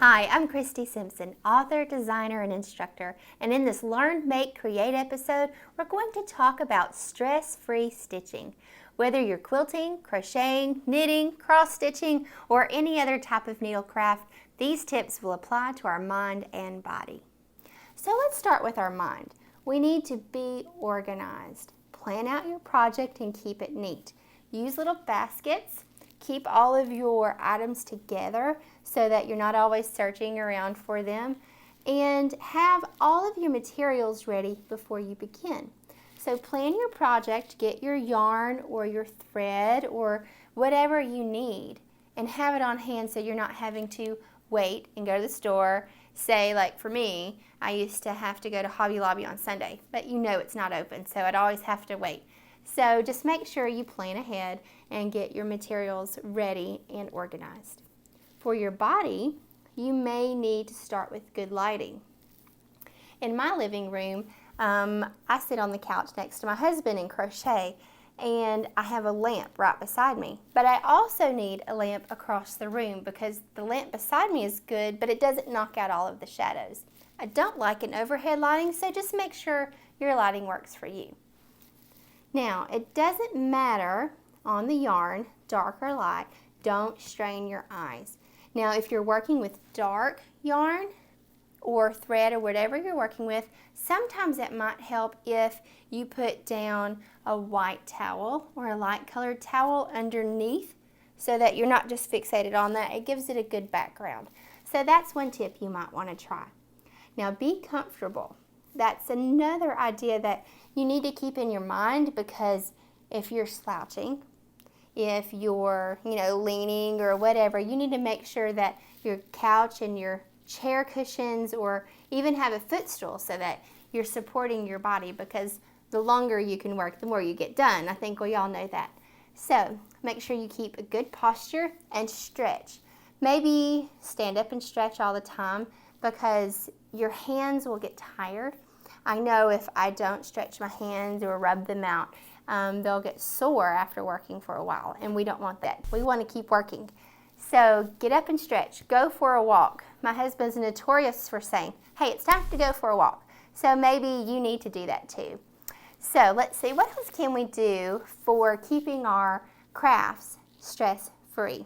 Hi, I'm Kristi Simpson, author, designer, and instructor, and in this Learn, Make, Create episode, we're going to talk about stress-free stitching. Whether you're quilting, crocheting, knitting, cross-stitching, or any other type of needlecraft, these tips will apply to our mind and body. So let's start with our mind. We need to be organized. Plan out your project and keep it neat. Use little baskets. Keep all of your items together so that you're not always searching around for them, and have all of your materials ready before you begin. So plan your project, get your yarn or your thread or whatever you need, and have it on hand so you're not having to wait and go to the store. Say, like for me, I used to have to go to Hobby Lobby on Sunday, but you know it's not open, so I'd always have to wait. So just make sure you plan ahead and get your materials ready and organized. For your body, you may need to start with good lighting. In my living room, I sit on the couch next to my husband and crochet, and I have a lamp right beside me. But I also need a lamp across the room because the lamp beside me is good, but it doesn't knock out all of the shadows. I don't like an overhead lighting, so just make sure your lighting works for you. Now, it doesn't matter on the yarn, dark or light, don't strain your eyes. Now, if you're working with dark yarn or thread or whatever you're working with, sometimes it might help if you put down a white towel or a light colored towel underneath so that you're not just fixated on that. It gives it a good background. So that's one tip you might want to try. Now, be comfortable. That's another idea that you need to keep in your mind, because if you're slouching, if you're, leaning or whatever, you need to make sure that your couch and your chair cushions, or even have a footstool so that you're supporting your body, because the longer you can work, the more you get done. I think we all know that. So make sure you keep a good posture and stretch. Maybe stand up and stretch all the time, because your hands will get tired. I know if I don't stretch my hands or rub them out, they'll get sore after working for a while, and we don't want that. We want to keep working. So get up and stretch. Go for a walk. My husband's notorious for saying, hey, it's time to go for a walk. So maybe you need to do that too. So let's see, what else can we do for keeping our crafts stress-free?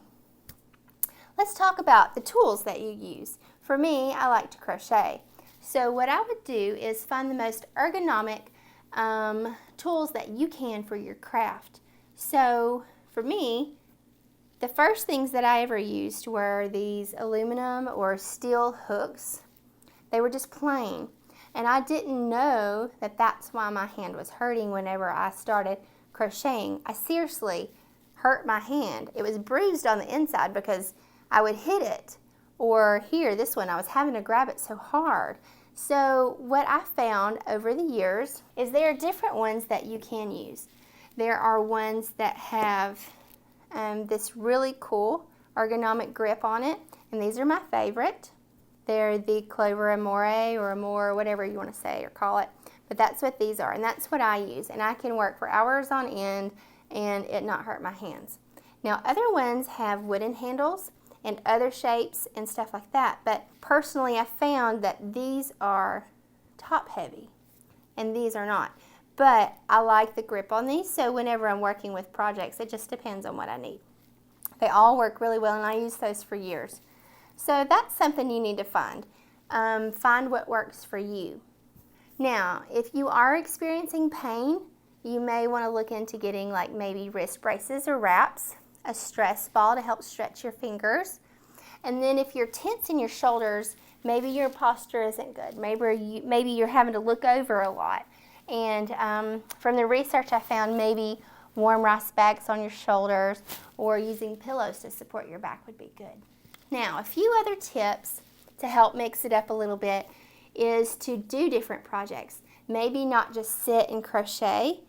Let's talk about the tools that you use. For me, I like to crochet. So what I would do is find the most ergonomic tools that you can for your craft. So for me, the first things that I ever used were these aluminum or steel hooks. They were just plain. And I didn't know that that's why my hand was hurting whenever I started crocheting. I seriously hurt my hand. It was bruised on the inside because I would hit it. Or here, this one, I was having to grab it so hard. So what I found over the years is there are different ones that you can use. There are ones that have this really cool ergonomic grip on it, and these are my favorite. They're the Clover Amore or Amore, whatever you want to say or call it, but that's what these are, and that's what I use, and I can work for hours on end and it not hurt my hands. Now, other ones have wooden handles and other shapes and stuff like that, but personally I found that these are top heavy and these are not. But I like the grip on these, so whenever I'm working with projects, it just depends on what I need. They all work really well, and I use those for years. So that's something you need to find. Find what works for you. Now, if you are experiencing pain, you may want to look into getting like maybe wrist braces or wraps, a stress ball to help stretch your fingers. And then if you're tense in your shoulders, maybe your posture isn't good. Maybe you're having to look over a lot. And from the research I found, maybe warm rice bags on your shoulders or using pillows to support your back would be good. Now, a few other tips to help mix it up a little bit is to do different projects. Maybe not just sit and crochet,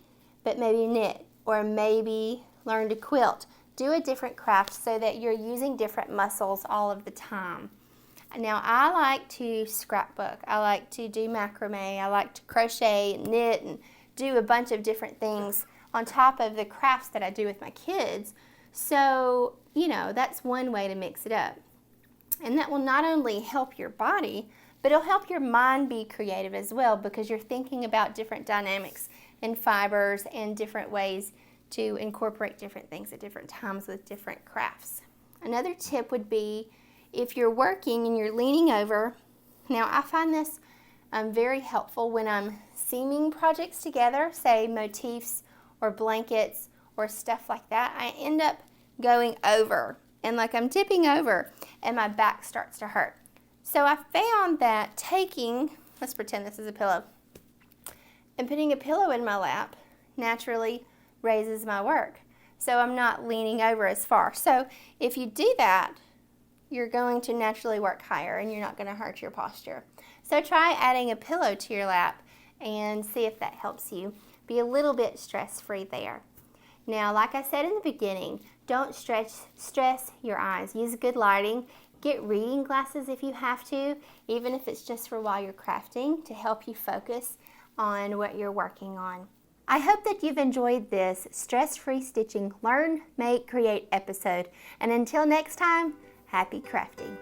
but maybe knit, or maybe learn to quilt. Do a different craft so that you're using different muscles all of the time. Now, I like to scrapbook. I like to do macrame. I like to crochet and knit and do a bunch of different things on top of the crafts that I do with my kids. So, that's one way to mix it up. And that will not only help your body, but it'll help your mind be creative as well, because you're thinking about different dynamics and fibers and different ways to incorporate different things at different times with different crafts. Another tip would be if you're working and you're leaning over. Now I find this very helpful when I'm seaming projects together, say motifs or blankets or stuff like that. I end up going over and like I'm tipping over and my back starts to hurt. So I found that taking, let's pretend this is a pillow, and putting a pillow in my lap naturally raises my work. So I'm not leaning over as far. So if you do that, you're going to naturally work higher and you're not going to hurt your posture. So try adding a pillow to your lap and see if that helps you be a little bit stress-free there. Now, like I said in the beginning, don't stress your eyes. Use good lighting. Get reading glasses if you have to, even if it's just for while you're crafting, to help you focus on what you're working on. I hope that you've enjoyed this stress-free stitching Learn, Make, Create episode. And until next time, happy crafting.